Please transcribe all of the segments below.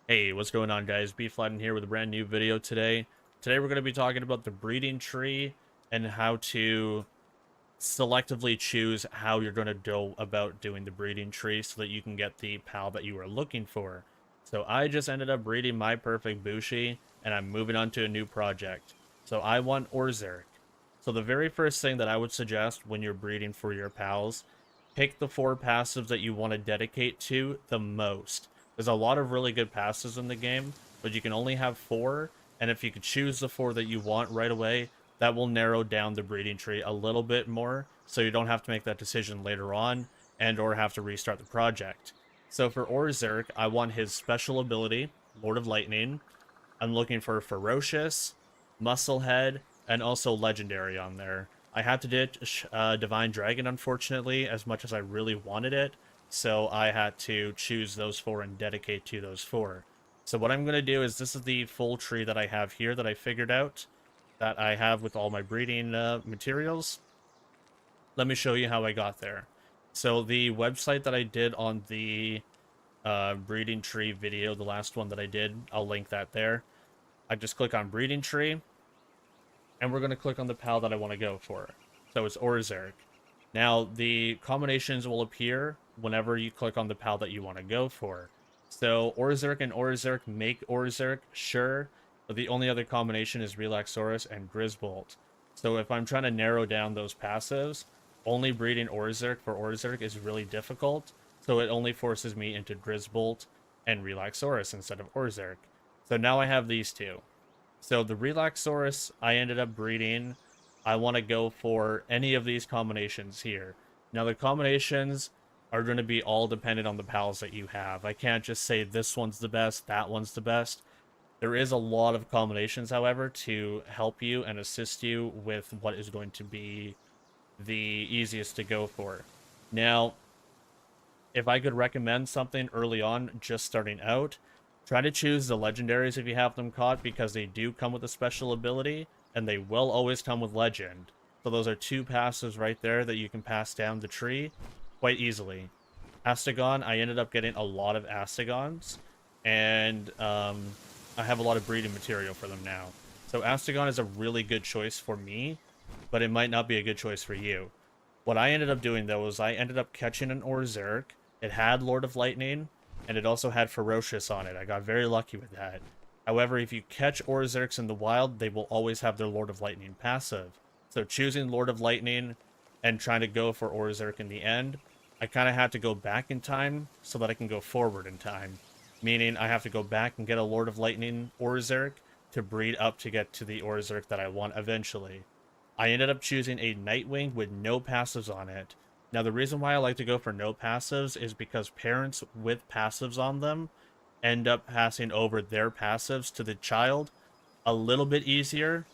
Hey, what's going on, guys? Bflattened here with a brand new video today. Today we're going to be talking about the breeding tree and how to selectively choose how you're going to go about doing the breeding tree so that you can get the pal that you are looking for. So I just ended up breeding my perfect Bushi, and I'm moving on to a new project. So I want Orzerk. So the very first thing that I would suggest when you're breeding for your pals, pick the 4 passives that you want to dedicate to the most. There's a lot of really good passives in the game, but you can only have 4, and if you could choose the 4 that you want right away, that will narrow down the breeding tree a little bit more, so you don't have to make that decision later on and or have to restart the project. So for Orzerk, I want his special ability, Lord of Lightning. I'm looking for Ferocious, Musclehead, and also Legendary on there. I had to ditch Divine Dragon, unfortunately, as much as I really wanted it, so I had to choose those 4 and dedicate to those 4. So what I'm going to do is, this is the full tree that I have here that I figured out, that I have with all my breeding materials. Let me show you how I got there. So the website that I did on the breeding tree video, the last one that I did, I'll link that there. I just click on breeding tree, and we're going to click on the pal that I want to go for. So it's Orzerk. Now, the combinations will appear whenever you click on the pal that you want to go for. So Orzerk and Orzerk make Orzerk, sure, but the only other combination is Relaxaurus and Grisbolt. So if I'm trying to narrow down those passives, only breeding Orzerk for Orzerk is really difficult, so it only forces me into Grisbolt and Relaxaurus instead of Orzerk. So now I have these two. So the Relaxaurus I ended up breeding, I want to go for any of these combinations here. Now the combinations are going to be all dependent on the pals that you have. I can't just say this one's the best, that one's the best. There is a lot of combinations, however, to help you and assist you with what is going to be the easiest to go for. Now, if I could recommend something early on, just starting out, try to choose the legendaries if you have them caught, because they do come with a special ability, and they will always come with legend. So those are 2 passives right there that you can pass down the tree quite easily. Astagon, I ended up getting a lot of Astagons, and I have a lot of breeding material for them now. So Astagon is a really good choice for me, but it might not be a good choice for you. What I ended up doing, though, was I ended up catching an Orzerk. It had Lord of Lightning, and it also had Ferocious on it. I got very lucky with that. However, if you catch Orzerks in the wild, they will always have their Lord of Lightning passive. So choosing Lord of Lightning and trying to go for Orzerk in the end, I kind of had to go back in time so that I can go forward in time. Meaning I have to go back and get a Lord of Lightning Orzerk to breed up to get to the Orzerk that I want eventually. I ended up choosing a Nightwing with no passives on it. Now, the reason why I like to go for no passives is because parents with passives on them end up passing over their passives to the child a little bit easier,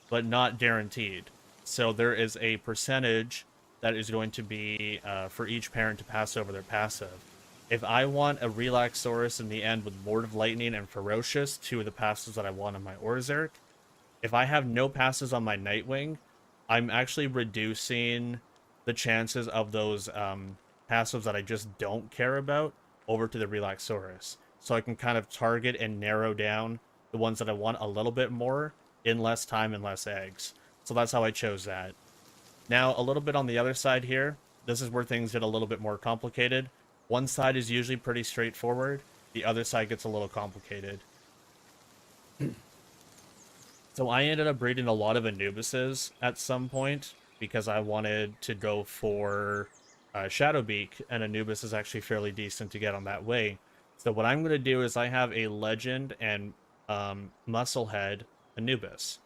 but not guaranteed. So there is a percentage that is going to be for each parent to pass over their passive. If I want a Relaxaurus in the end with Lord of Lightning and Ferocious, 2 of the passives that I want on my Orzerk, if I have no passes on my Nightwing, I'm actually reducing the chances of those passives that I just don't care about over to the Relaxaurus. So I can kind of target and narrow down the ones that I want a little bit more in less time and less eggs. So that's how I chose that. Now, a little bit on the other side here, this is where things get a little bit more complicated. One side is usually pretty straightforward. The other side gets a little complicated. So I ended up breeding a lot of Anubises at some point because I wanted to go for Shadowbeak, and Anubis is actually fairly decent to get on that way. So what I'm going to do is I have a Legend and Musclehead Anubis,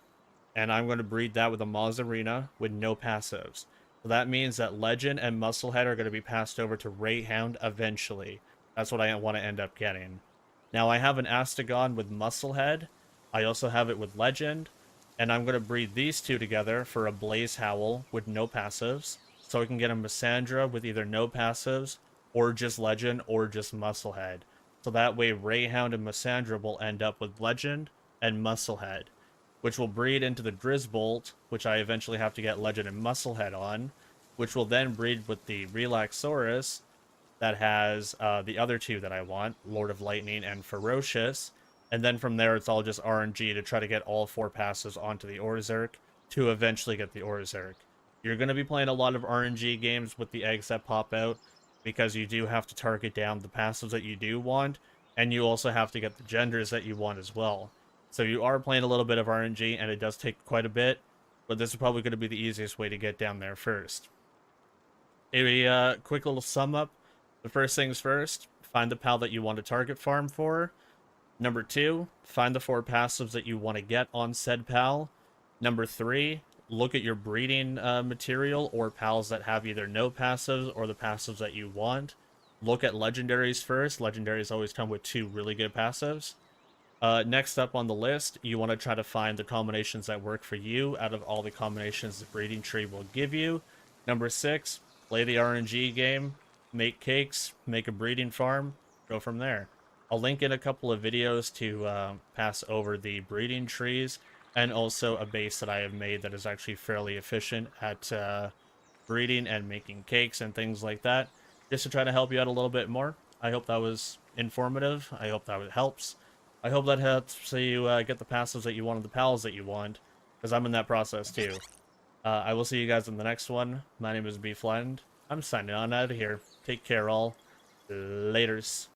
and I'm going to breed that with a Mazzarina with no passives. So that means that Legend and Musclehead are going to be passed over to Rayhound eventually. That's what I want to end up getting. Now I have an Astagon with Musclehead. I also have it with Legend, and I'm going to breed these 2 together for a Blaze Howl with no passives, so I can get a Massandra with either no passives, or just Legend, or just Musclehead. So that way Rayhound and Massandra will end up with Legend and Musclehead, which will breed into the Grisbolt, which I eventually have to get Legend and Musclehead on, which will then breed with the Relaxaurus, that has the other two that I want, Lord of Lightning and Ferocious. And then from there, it's all just RNG to try to get all 4 passives onto the Orzhirk to eventually get the Orzhirk. You're going to be playing a lot of RNG games with the eggs that pop out because you do have to target down the passives that you do want, and you also have to get the genders that you want as well. So you are playing a little bit of RNG, and it does take quite a bit, but this is probably going to be the easiest way to get down there first. A quick little sum up. The first things first, find the pal that you want to target farm for. Number 2, find the 4 passives that you want to get on said pal. Number 3, look at your breeding material or pals that have either no passives or the passives that you want. Look at legendaries first. Legendaries always come with 2 really good passives. Next up on the list, you want to try to find the combinations that work for you out of all the combinations the breeding tree will give you. Number 6, play the RNG game, make cakes, make a breeding farm, go from there. I'll link in a couple of videos to pass over the breeding trees, and also a base that I have made that is actually fairly efficient at breeding and making cakes and things like that, just to try to help you out a little bit more. I hope that was informative. I hope that helps. I hope that helps so you get the passives that you want and the pals that you want, because I'm in that process too. I will see you guys in the next one. My name is Bflattened. I'm signing on out of here. Take care all. Laters.